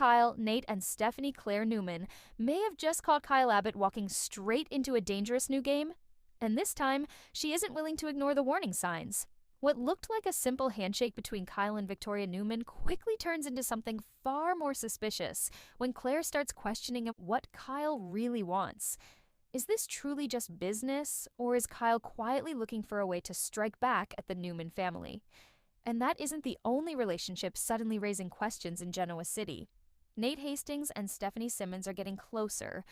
Kyle, Nate, and Stephanie Claire Newman may have just caught Kyle Abbott walking straight into a dangerous new game, and this time, she isn't willing to ignore the warning signs. What looked like a simple handshake between Kyle and Victoria Newman quickly turns into something far more suspicious when Claire starts questioning what Kyle really wants. Is this truly just business, or is Kyle quietly looking for a way to strike back at the Newman family? And that isn't the only relationship suddenly raising questions in Genoa City. Nate Hastings and Stephanie Simmons are getting closer,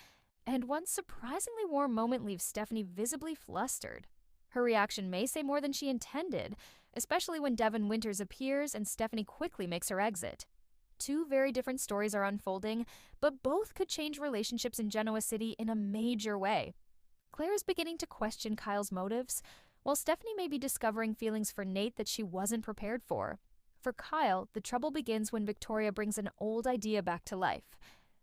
and one surprisingly warm moment leaves Stephanie visibly flustered. Her reaction may say more than she intended, especially when Devin Winters appears and Stephanie quickly makes her exit. Two very different stories are unfolding, but both could change relationships in Genoa City in a major way. Claire is beginning to question Kyle's motives, while Stephanie may be discovering feelings for Nate that she wasn't prepared for. For Kyle, the trouble begins when Victoria brings an old idea back to life.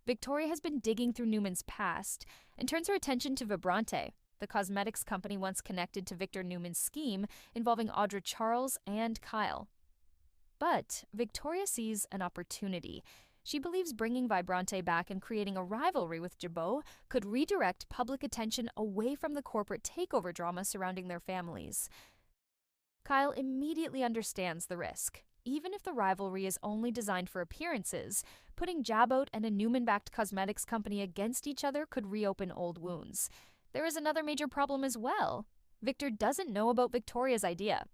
Victoria has been digging through Newman's past and turns her attention to Vibrante, the cosmetics company once connected to Victor Newman's scheme involving Audra Charles and Kyle. But Victoria sees an opportunity. She believes bringing Vibrante back and creating a rivalry with Jabot could redirect public attention away from the corporate takeover drama surrounding their families. Kyle immediately understands the risk. Even if the rivalry is only designed for appearances, putting Jabot and a Newman-backed cosmetics company against each other could reopen old wounds. There is another major problem as well. Victor doesn't know about Victoria's idea.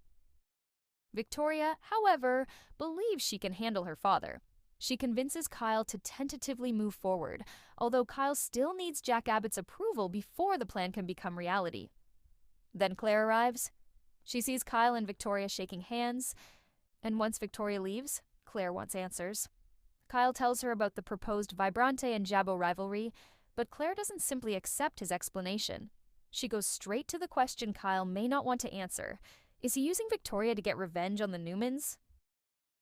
Victoria, however, believes she can handle her father. She convinces Kyle to tentatively move forward, although Kyle still needs Jack Abbott's approval before the plan can become reality. Then Claire arrives. She sees Kyle and Victoria shaking hands, and once Victoria leaves, Claire wants answers. Kyle tells her about the proposed Vibrante and Jabot rivalry, but Claire doesn't simply accept his explanation. She goes straight to the question Kyle may not want to answer. Is he using Victoria to get revenge on the Newmans?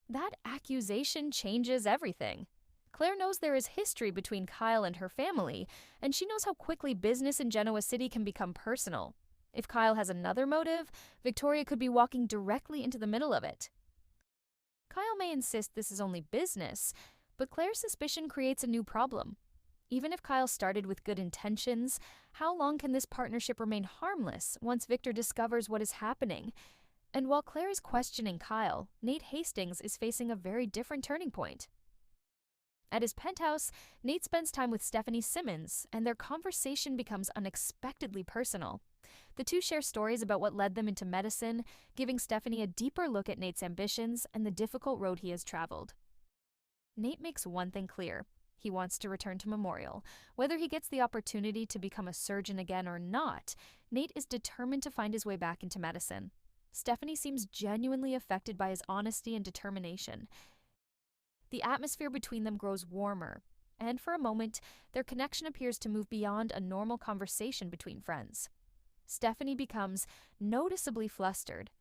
That accusation changes everything. Claire knows there is history between Kyle and her family, and she knows how quickly business in Genoa City can become personal. If Kyle has another motive, Victoria could be walking directly into the middle of it. Kyle may insist this is only business, but Claire's suspicion creates a new problem. Even if Kyle started with good intentions, how long can this partnership remain harmless once Victor discovers what is happening? And while Claire is questioning Kyle, Nate Hastings is facing a very different turning point. At his penthouse, Nate spends time with Stephanie Simmons, and their conversation becomes unexpectedly personal. The two share stories about what led them into medicine, giving Stephanie a deeper look at Nate's ambitions and the difficult road he has traveled. Nate makes one thing clear. He wants to return to Memorial. Whether he gets the opportunity to become a surgeon again or not, Nate is determined to find his way back into medicine. Stephanie seems genuinely affected by his honesty and determination. The atmosphere between them grows warmer, and for a moment, their connection appears to move beyond a normal conversation between friends. Stephanie becomes noticeably flustered.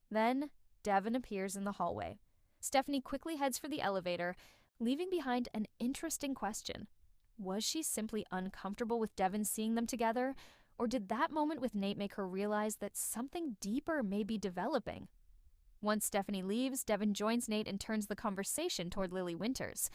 Then, Devin appears in the hallway. Stephanie quickly heads for the elevator, leaving behind an interesting question. Was she simply uncomfortable with Devin seeing them together, or did that moment with Nate make her realize that something deeper may be developing? Once Stephanie leaves, Devin joins Nate and turns the conversation toward Lily Winters.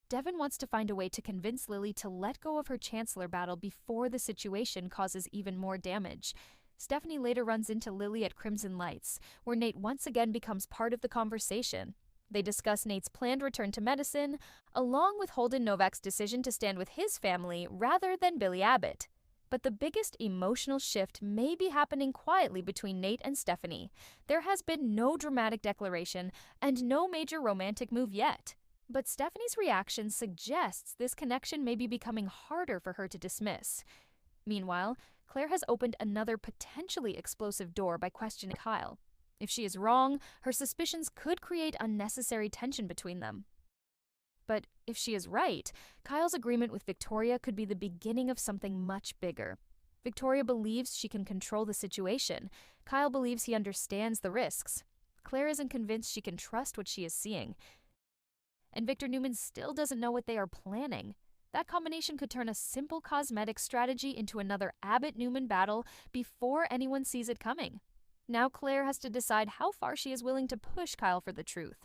Devin wants to find a way to convince Lily to let go of her chancellor battle before the situation causes even more damage. Stephanie later runs into Lily at Crimson Lights, where Nate once again becomes part of the conversation. They discuss Nate's planned return to medicine, along with Holden Novak's decision to stand with his family rather than Billy Abbott. But the biggest emotional shift may be happening quietly between Nate and Stephanie. There has been no dramatic declaration and no major romantic move yet. But Stephanie's reaction suggests this connection may be becoming harder for her to dismiss. Meanwhile, Claire has opened another potentially explosive door by questioning Kyle. If she is wrong, her suspicions could create unnecessary tension between them. But if she is right, Kyle's agreement with Victoria could be the beginning of something much bigger. Victoria believes she can control the situation. Kyle believes he understands the risks. Claire isn't convinced she can trust what she is seeing. And Victor Newman still doesn't know what they are planning. That combination could turn a simple cosmetic strategy into another Abbott-Newman battle before anyone sees it coming. Now Claire has to decide how far she is willing to push Kyle for the truth.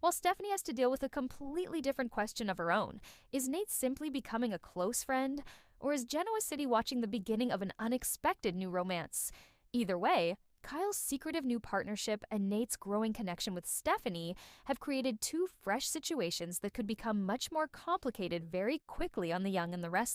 while Stephanie has to deal with a completely different question of her own. Is Nate simply becoming a close friend, or is Genoa City watching the beginning of an unexpected new romance? Either way, Kyle's secretive new partnership and Nate's growing connection with Stephanie have created two fresh situations that could become much more complicated very quickly on The Young and the Restless.